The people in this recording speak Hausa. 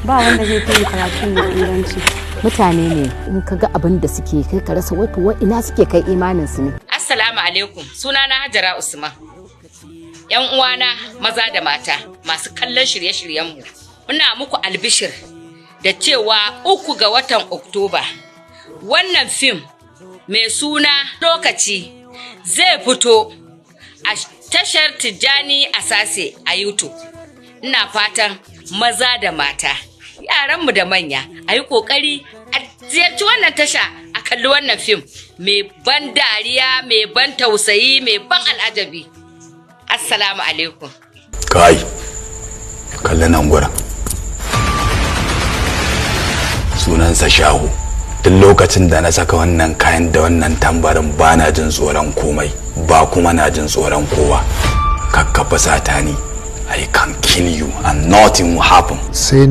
ba wanda zai fi karatu mai inganci. Mutane ne in ka ga abin da suke kai ka rasa wai ina suke kai imanin su ne. Assalamu alaikum, sunana Hajara Usman. Yan uwana maza da mata masu kallon shirye-shiryenmu, muna muku albishir da cewa 3 ga watan Oktoba wannan fim mai suna Lokaci zai fito a tashar Tijjani Asase a YouTube. Ina fatan maza da mata, yaranmu da manya, a yi ƙoƙari a ziyarci wannan tasha a kalli wannan fim mai ban dariya, mai ban tausayi, mai ban al'ajabi. Assalamu alaikum. Kai, kalli nan gurin. Sunansa Shahu. Duk lokacin da na saka wannan kayan da wannan tambarin ba na jin tsoron komai, ba kuma na jin tsoron kowa. Kakkafa satani, I can kill you and nothing will happen.